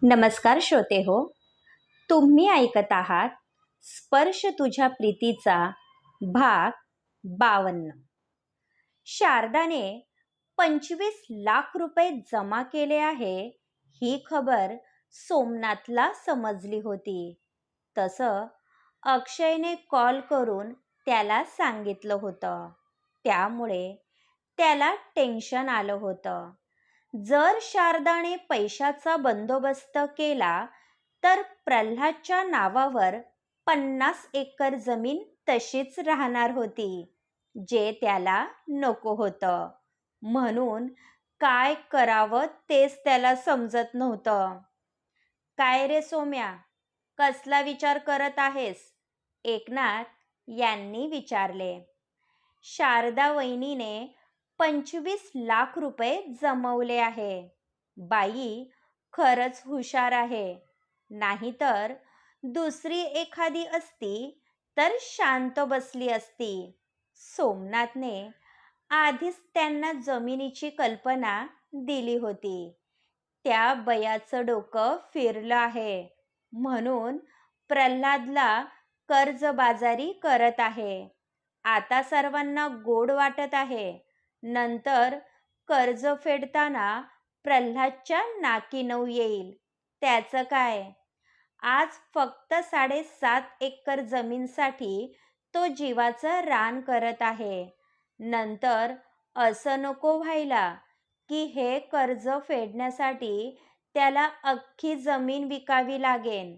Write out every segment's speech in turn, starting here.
नमस्कार श्रोते हो, तुम्ही ऐकत आहात स्पर्श तुझ्या प्रीतीचा भाग 52. शारदाने 25 लाख रुपये जमा केले आहे ही खबर सोमनाथला समजली होती. तसं अक्षयने कॉल करून त्याला सांगितलं होतं. त्यामुळे त्याला टेन्शन आलं होतं. जर शारदाने पैशाचा बंदोबस्त केला तर प्रल्हादच्या नावावर 50 एकर जमीन तशीच राहणार होती, जे त्याला नको होतं. म्हणून काय करावं तेच त्याला समजत नव्हतं. काय रे सोम्या, कसला विचार करत आहेस? एकनाथ यांनी विचारले. शारदा वहिनीने 25 लाख रुपये जमवले आहे. बाई खरंच हुशार आहे. नाहीतर दुसरी एखादी असती तर शांत बसली असती. सोमनाथने आधीच त्यांना जमिनीची कल्पना दिली होती. त्या बयाचं डोकं फिरलं आहे म्हणून प्रल्हादला कर्जबाजारी करत आहे. आता सर्वांना गोड वाटत आहे. नंतर कर्ज फेडताना प्रल्हादच्या नाकी नऊ येईल. त्याचं काय? आज फक्त 7.5 एकर जमीनसाठी तो जीवाचं रान करत आहे. नंतर असं नको व्हायला की हे कर्ज फेडण्यासाठी त्याला अख्खी जमीन विकावी लागेल.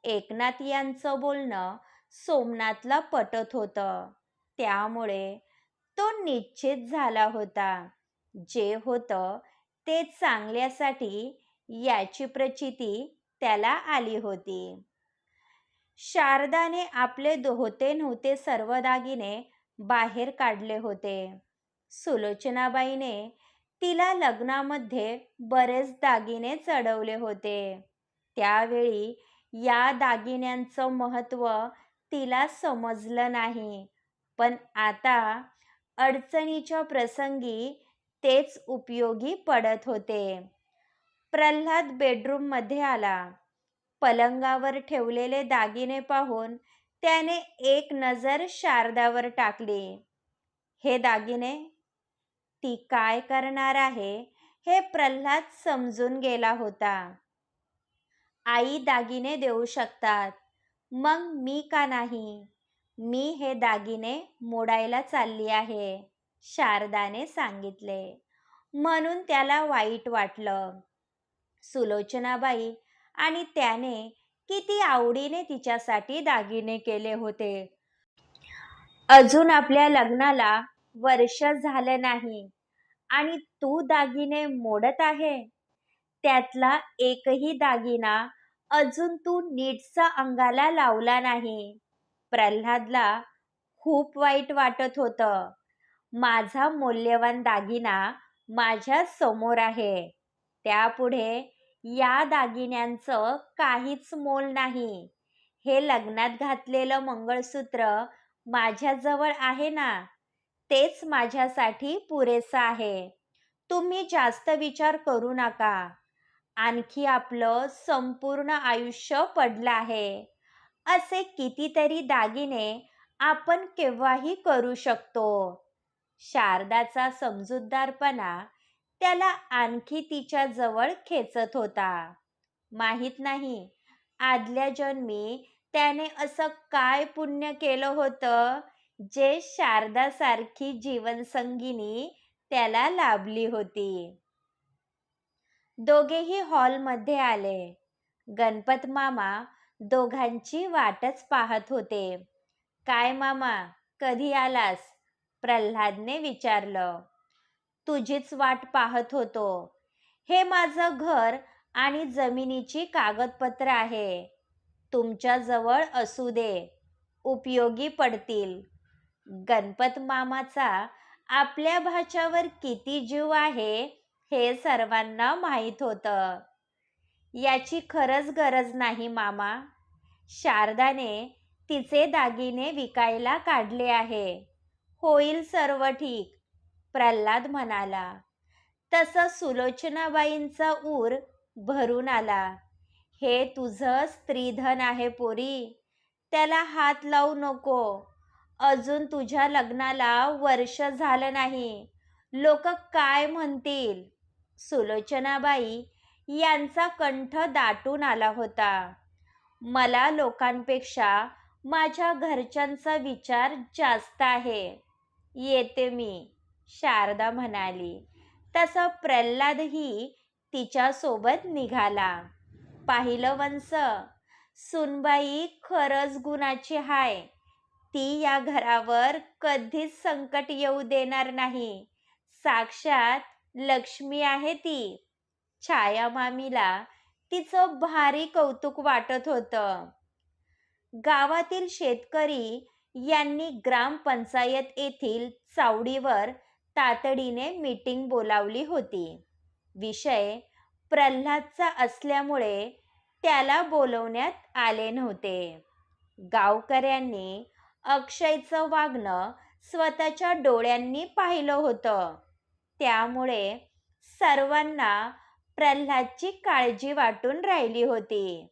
एकनाथ यांचं बोलणं सोमनाथला पटत होतं. त्यामुळे तो निश्चित झाला होता. जे होतं ते चांगल्यासाठी याची प्रचिती त्याला आली होती. शारदाने आपले होते नव्हते सर्व दागिने बाहेर काढले होते. सुलोचनाबाईने तिला लग्नामध्ये बरेच दागिने चढवले होते. त्यावेळी या दागिन्यांचं महत्त्व तिला समजलं नाही, पण आता अडचणीच्या प्रसंगी तेच उपयोगी पडत होते. प्रल्हाद बेडरूममध्ये आला. पलंगावर ठेवलेले दागिने पाहून त्याने एक नजर शारदावर टाकली. हे दागिने ती काय करणार आहे हे प्रल्हाद समजून गेला होता. आई दागिने देऊ शकतात, मग मी का नाही? मी हे दागिने मोडायला चालली आहे, शारदाने सांगितले. म्हणून त्याला वाईट वाटलं. सुलोचनाबाई आणि त्याने किती आवडीने तिच्यासाठी दागिने केले होते. अजून आपल्या लग्नाला वर्ष झालं नाही आणि तू दागिने मोडत आहे. त्यातला एकही दागिना अजून तू नीटचा अंगाला लावला नाही. प्रल्हादला खूप वाईट वाटत होतं. माझा मौल्यवान दागिना माझ्या समोर आहे. त्यापुढे या दागिन्यांचं काहीच मोल नाही. हे लग्नात घातलेलं मंगळसूत्र माझ्याजवळ आहे ना, तेच माझ्यासाठी पुरेसं आहे. तुम्ही जास्त विचार करू नका. आणखी आपलं संपूर्ण आयुष्य पडलं आहे. असे कितीतरी दागिने आपण केव्हाही करू शकतो. शारदाचा समजूतदारपणा त्याला आणखी तिच्या जवळ खेचत होता. माहित नाही आदल्या जन्मी त्याने असं काय पुण्य केलं होतं जे शारदासारखी जीवनसंगिनी त्याला लाभली होती. दोघेही हॉलमध्ये आले. गणपत मामा दोघांची वाटच पाहत होते. काय मामा, कधी आलास? प्रल्हादने विचारलं. तुझीच वाट पाहत होतो. हे माझं घर आणि जमिनीची कागदपत्र आहे. तुमच्या जवळ असू दे, उपयोगी पडतील. गणपत मामाचा आपल्या भाच्यावर किती जीव आहे हे सर्वांना माहीत होतं. याची खरंच गरज नाही मामा. शारदाने तिचे दागिने विकायला काढले आहे. होईल सर्व ठीक, प्रल्हाद म्हणाला. तसं सुलोचनाबाईंचा ऊर भरून आला. हे तुझं स्त्रीधन आहे पोरी, त्याला हात लावू नको. अजून तुझ्या लग्नाला वर्ष झालं नाही. लोक काय म्हणतील? सुलोचनाबाई यांचा कंठ दाटून आला होता. मला लोकांपेक्षा माझ्या घरच्यांचा विचार जास्त आहे. येते मी, शारदा म्हणाली. तसं प्रल्हादही तिच्यासोबत निघाला. पाहिलं वंस, सुनबाई खरंच गुणाची हाय. ती या घरावर कधीच संकट येऊ देणार नाही. साक्षात लक्ष्मी आहे ती. छाया मामीला तिचं भारी कौतुक वाटत होतं. गावातील शेतकरी यांनी ग्रामपंचायत येथील चावडीवर तातडीने मीटिंग बोलावली होती. विषय प्रल्हादचा असल्यामुळे त्याला बोलवण्यात आले नव्हते. गावकऱ्यांनी अक्षयचं वागणं स्वतःच्या डोळ्यांनी पाहिलं होतं. त्यामुळे सर्वांना प्रल्हादची काळजी वाटून राहिली होती.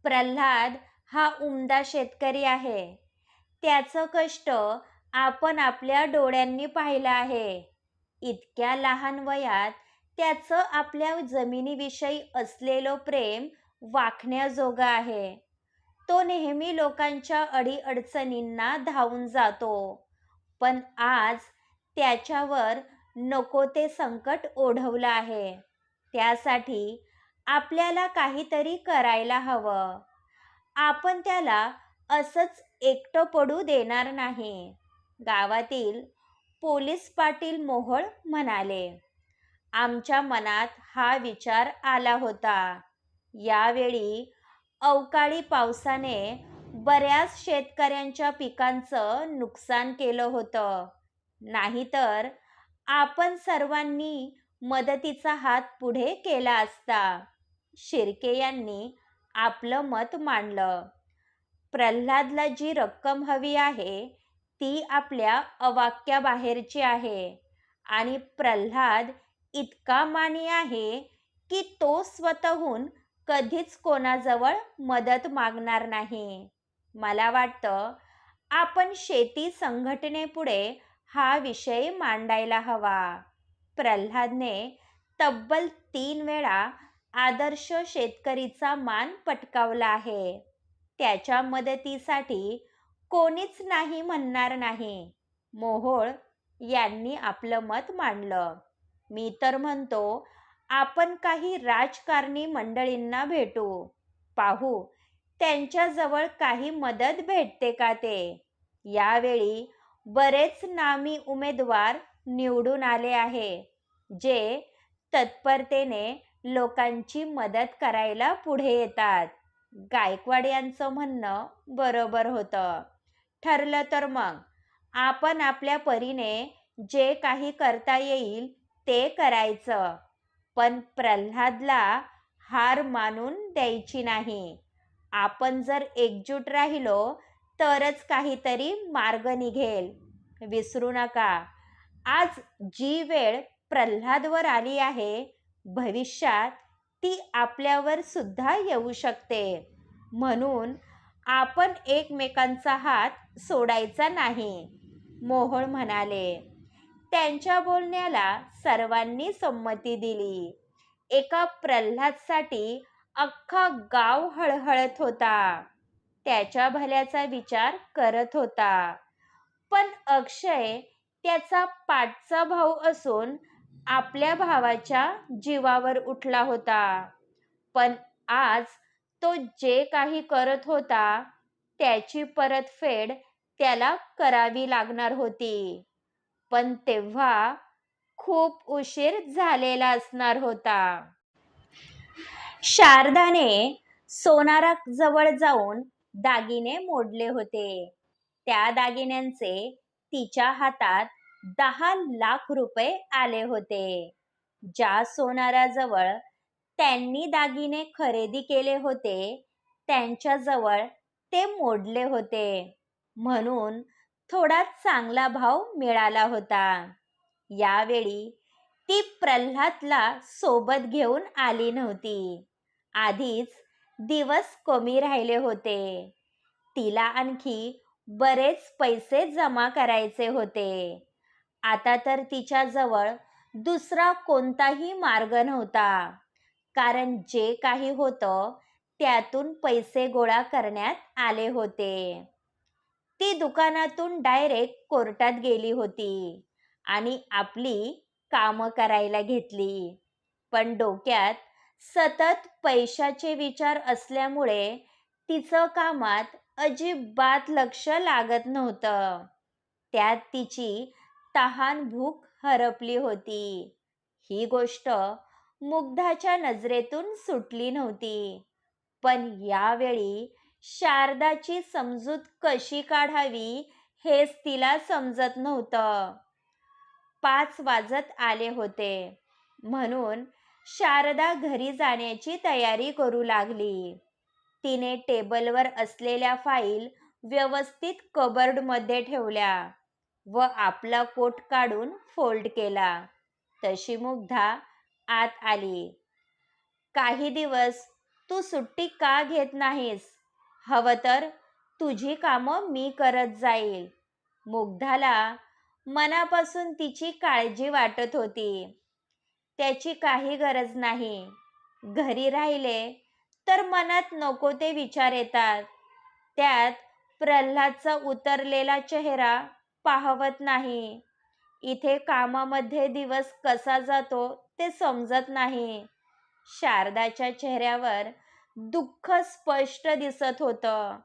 प्रल्हाद हा उमदा शेतकरी आहे. त्याचं कष्ट आपण आपल्या डोळ्यांनी पाहिलं आहे. इतक्या लहान वयात त्याचं आपल्या जमिनीविषयी असलेलं प्रेम वाखण्याजोगं आहे. तो नेहमी लोकांच्या अडीअडचणींना धावून जातो. पण आज त्याच्यावर नको ते संकट ओढवलं आहे. त्यासाठी आपल्याला काहीतरी करायला हवं. आपण त्याला असंच एकटं पडू देणार नाही. गावातील पोलीस पाटील मोहोळ म्हणाले. आमच्या मनात हा विचार आला होता. यावेळी अवकाळी पावसाने बऱ्याच शेतकऱ्यांच्या पिकांचं नुकसान केलं होतं. नाहीतर आपण सर्वांनी मदतीचा हात पुढे केला असता. शिर्के यांनी आपलं मत मांडलं. प्रल्हादला जी रक्कम हवी आहे ती आपल्या अवाक्याबाहेरची आहे आणि प्रल्हाद इतका मानी आहे की तो स्वतःहून कधीच कोणाजवळ मदत मागणार नाही. मला वाटतं आपण शेती संघटनेपुढे हा विषय मांडायला हवा. प्रल्हादने तब्बल 3 वेळा आदर्श शेतकरीचा मान पटकावला आहे. त्याच्या मदतीसाठी कोणीच नाही म्हणणार नाही. मोहोळ यांनी आपलं मत मांडलं. मी तर म्हणतो आपण काही राजकारणी मंडळींना भेटू. पाहू त्यांच्याजवळ काही मदत भेटते का ते. यावेळी बरेच नामी उमेदवार निवडून आले आहे, जे तत्परतेने लोकांची मदत करायला पुढे येतात. गायकवाड यांचं म्हणणं बरोबर होतं. ठरलं तर मग आपण आपल्या परीने जे काही करता येईल ते करायचं. पण प्रल्हादला हार मानून द्यायची नाही. आपण जर एकजूट राहिलो तरच काहीतरी मार्ग निघेल. विसरू नका, आज जी वेळ प्रल्हादवर आली आहे, भविष्यात ती आपल्यावर सुद्धा येऊ शकते. म्हणून आपण एकमेकांचा हात सोडायचा नाही, मोहोळ म्हणाले. त्यांच्या बोलण्याला सर्वांनी संमती दिली. एका प्रल्हादसाठी अख्खा गाव हळहळत होता. त्याच्या भल्याचा विचार करत होता. पण अक्षय त्याचा पाठचा भाऊ असून आपल्या भावाच्या जीवावर उठला होता. पण आज तो जे काही करत होता त्याची परतफेड त्याला करावी लागणार होती. पण तेव्हा खूप उशीर झालेला असणार होता. शारदाने सोनाराजवळ जाऊन दागिने मोडले होते. त्या दागिन्यांचे तिच्या हातात 10 लाख रुपये आले होते. ज्या सोनाराजवळ त्यांनी दागिने खरेदी केले होते त्यांच्याजवळ ते मोडले होते. म्हणून थोडा चांगला भाव मिळाला होता. यावेळी ती प्रल्हादला सोबत घेऊन आली नव्हती. आधीच दिवस कमी राहिले होते. तिला आणखी बरेच पैसे जमा करायचे होते. आता तर तिच्याजवळ दुसरा कोणताही मार्ग नव्हता, कारण जे काही होतं त्यातून पैसे गोळा करण्यात आले होते. ती दुकानातून डायरेक्ट कोर्टात गेली होती आणि आपली कामं करायला घेतली. पण डोक्यात सतत पैशाचे विचार असल्यामुळे तिचं कामात अजिबात लक्ष लागत नव्हतं. त्यात तिची तहान भूक हरपली होती. ही गोष्ट मुग्धाच्या नजरेतून सुटली नव्हती. पण यावेळी शारदाची समजूत कशी काढावी हेच तिला समजत नव्हतं. 5 वाजत आले होते म्हणून शारदा घरी जाण्याची तयारी करू लागली. तिने टेबलवर असलेल्या फाईल व्यवस्थित कबर्डमध्ये ठेवल्या व आपला कोट काढून फोल्ड केला. तशी मुग्धा आत आली. काही दिवस तू सुट्टी का घेत नाहीस? हवं तर तुझी कामं मी करत जाईल. मुग्धाला मनापासून तिची काळजी वाटत होती. त्याची काही गरज नाही. घरी राहिले तर मनात नको ते विचार येतात. त्यात प्रल्हादचा उतरलेला चेहरा पाहवत नाही. इथे कामामध्ये दिवस कसा जातो ते समजत नाही. शारदाच्या चेहऱ्यावर दुःख स्पष्ट दिसत होतं.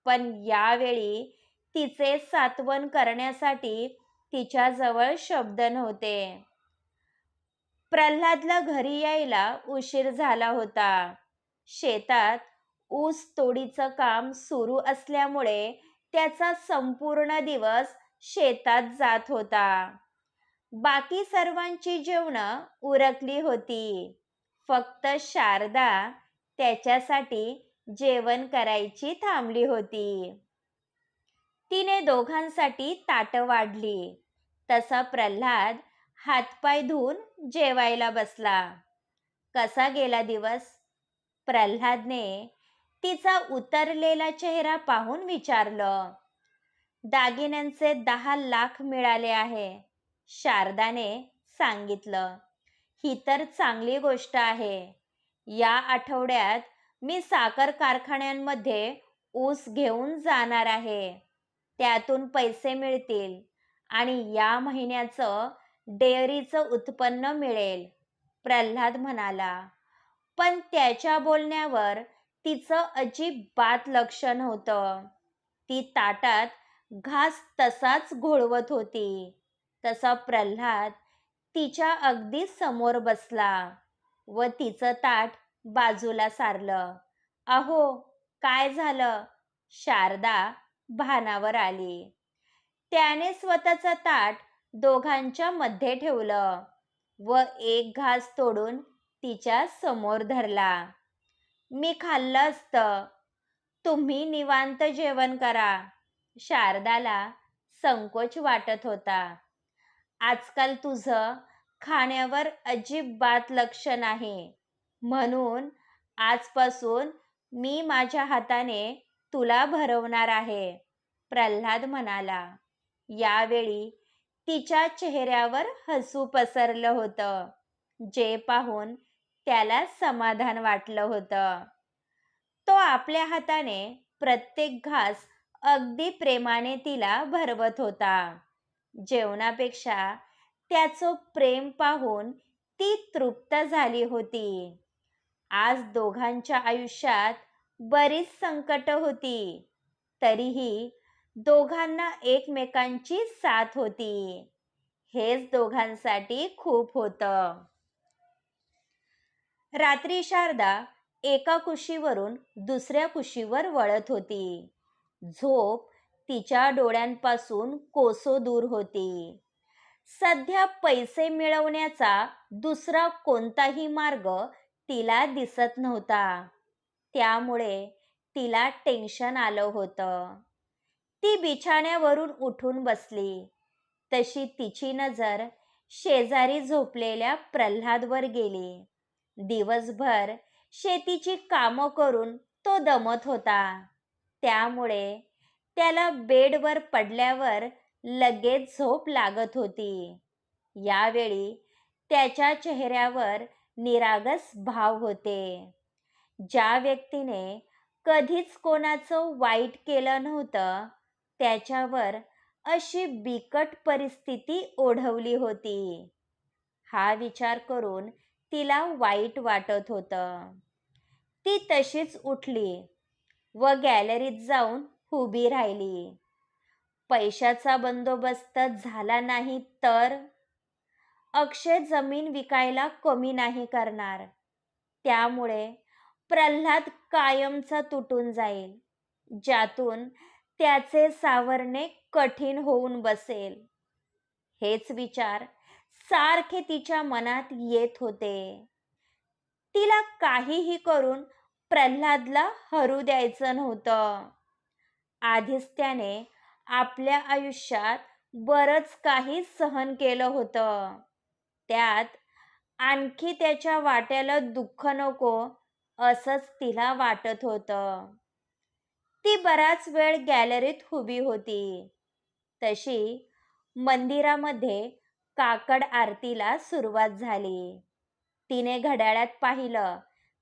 पण यावेळी तिचे सांत्वन करण्यासाठी तिच्याजवळ शब्द नव्हते. प्रल्हादला घरी यायला उशीर झाला होता. शेतात ऊस तोडीचं काम सुरू असल्यामुळे त्याचा संपूर्ण दिवस शेतात जात होता. बाकी सर्वांची जेवणं उरकली होती. फक्त शारदा त्याच्यासाठी जेवण करायची थांबली होती. तिने दोघांसाठी ताटं वाढली. तसा प्रल्हाद हातपाय धुवून जेवायला बसला. कसा गेला दिवस? प्रल्हादने तिचा उतरलेला चेहरा पाहून विचारलं. दागिन्यांचे 10 लाख मिळाले आहे, शारदाने सांगितलं. ही तर चांगली गोष्ट आहे. या आठवड्यात मी साखर कारखान्यांमध्ये ऊस घेऊन जाणार आहे. त्यातून पैसे मिळतील आणि या महिन्याचं डेअरीचं उत्पन्न मिळेल, प्रल्हाद म्हणाला. पण त्याच्या बोलण्यावर तिचं अजिबात लक्ष नव्हतं. ती ताटात घास तसाच घोळवत होती. तसा प्रल्हाद तिच्या अगदी समोर बसला व तिचं ताट बाजूला सारलं. अहो, काय झालं? शारदा भानावर आली. त्याने स्वतःचं ताट दोघांच्या मध्ये ठेवलं व एक घास तोडून तिच्या समोर धरला. मी खाल्लं असतं. तुम्ही निवांत जेवण करा. शारदाला संकोच वाटत होता. आजकाल तुझं खाण्यावर अजिबात लक्ष नाही, म्हणून आजपासून मी माझ्या हाताने तुला भरवणार आहे, प्रल्हाद म्हणाला. यावेळी तिच्या चेहऱ्यावर हसू पसरलं होतं, जे पाहून त्याला समाधान वाटलं होतं. तो आपल्या हाताने प्रत्येक घास अगदी प्रेमाने तिला भरवत होता. जेवणापेक्षा त्याचं प्रेम पाहून ती तृप्त झाली होती. आज दोघांच्या आयुष्यात बरीच संकट होती, तरीही दोघांना एकमेकांची साथ होती. हेच दोघांसाठी खूप होतं. रात्री शारदा एका कुशीवरून दुसऱ्या कुशीवर वळत होती. झोप तिच्या डोळ्यांपासून कोसो दूर होती. सध्या पैसे मिळवण्याचा दुसरा कोणताही मार्ग तिला दिसत नव्हता. त्यामुळे तिला टेन्शन आलं होतं. ती बिछाण्यावरून उठून बसली. तशी तिची नजर शेजारी झोपलेल्या प्रल्हादवर गेली. दिवसभर शेतीची कामं करून तो दमत होता. त्यामुळे त्याला बेडवर पडल्यावर लगेच झोप लागत होती. यावेळी त्याच्या चेहऱ्यावर निरागस भाव होते. ज्या व्यक्तीने कधीच कोणाचं वाईट केलं नव्हतं, त्याच्यावर अशी बिकट परिस्थिती ओढवली होती. हा विचार करून तिला वाईट वाटत होतं. ती तशीच उठली व गॅलरीत जाऊन उभी राहिली. पैशाचा बंदोबस्त झाला नाही तर अक्षय जमीन विकायला कमी नाही करणार. त्यामुळे प्रल्हाद कायमचा तुटून जाईल, ज्यातून त्याचे सावरणे कठीण होऊन बसेल. हेच विचार सारखे तिच्या मनात येत होते. तिला काहीही करून प्रल्हादला हरू द्यायचं नव्हतं. आधीच त्याने आपल्या आयुष्यात बरंच काही सहन केलं होतं. त्यात आणखी त्याच्या वाट्याला दुःख नको असंच तिला वाटत होतं. ती बराच वेळ गॅलरीत उभी होती. तशी मंदिरामध्ये काकड आरतीला सुरुवात झाली. तिने घड्याळात पाहिलं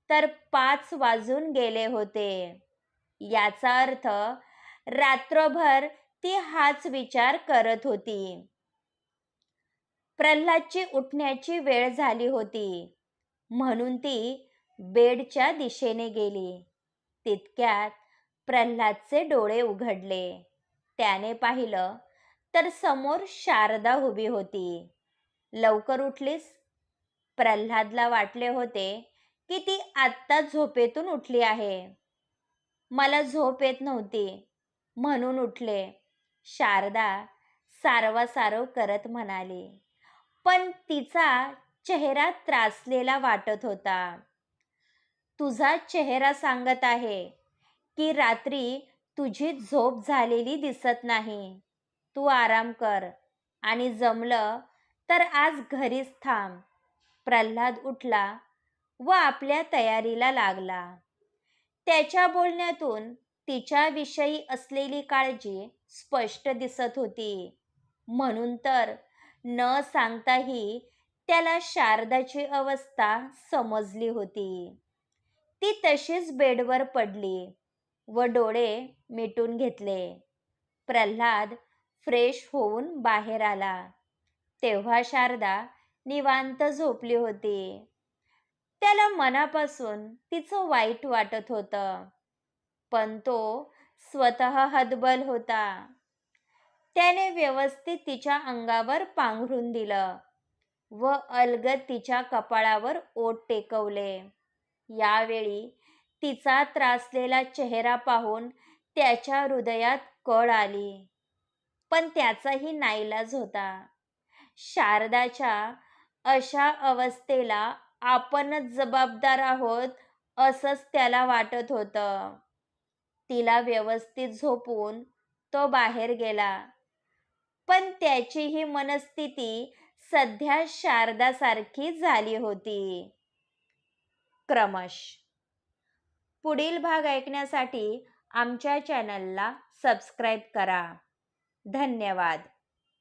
तर 5 वाजून गेले होते. याचा अर्थ रात्रभर ती हाच विचार करत होती. प्रल्हादची उठण्याची वेळ झाली होती, म्हणून ती बेडच्या दिशेने गेली. तितक्यात प्रल्हादचे डोळे उघडले. त्याने पाहिलं तर समोर शारदा उभी होती. लवकर उठलीस? प्रल्हादला वाटले होते की ती आत्ता झोपेतून उठली आहे. मला झोप येत नव्हती म्हणून उठले, शारदा सारवासारव करत म्हणाली. पण तिचा चेहरा त्रासलेला वाटत होता. तुझा चेहरा सांगत आहे की रात्री तुझी झोप झालेली दिसत नाही. तू आराम कर आणि जमलं तर आज घरीच थांब. प्रल्हाद उठला व आपल्या तयारीला लागला. त्याच्या बोलण्यातून तिच्याविषयी असलेली काळजी स्पष्ट दिसत होती. म्हणून तर न सांगताही त्याला शारदाची अवस्था समजली होती. ती तशीच बेडवर पडली व डोळे मिटून घेतले. प्रल्हाद फ्रेश होऊन बाहेर आला तेव्हा शारदा निवांत झोपली होती. त्याला मनापासून तिचं वाईट वाटत होतं, पण तो स्वतः हतबल होता. त्याने व्यवस्थित तिच्या अंगावर पांघरून दिलं व अलगद तिच्या कपाळावर ओठ टेकवले. यावेळी तिचा त्रासलेला चेहरा पाहून त्याच्या हृदयात कळ आली, पण त्याचाही नाईलाज होता. शारदाच्या अशा अवस्थेला आपणच जबाबदार आहोत असंच त्याला वाटत होतं. तिला व्यवस्थित झोपवून तो बाहेर गेला, पण त्याची ही मनस्थिती सध्या शारदासारखी झाली होती. क्रमश पुढील भाग ऐकण्यासाठी आमच्या चॅनलला सबस्क्राईब करा. धन्यवाद.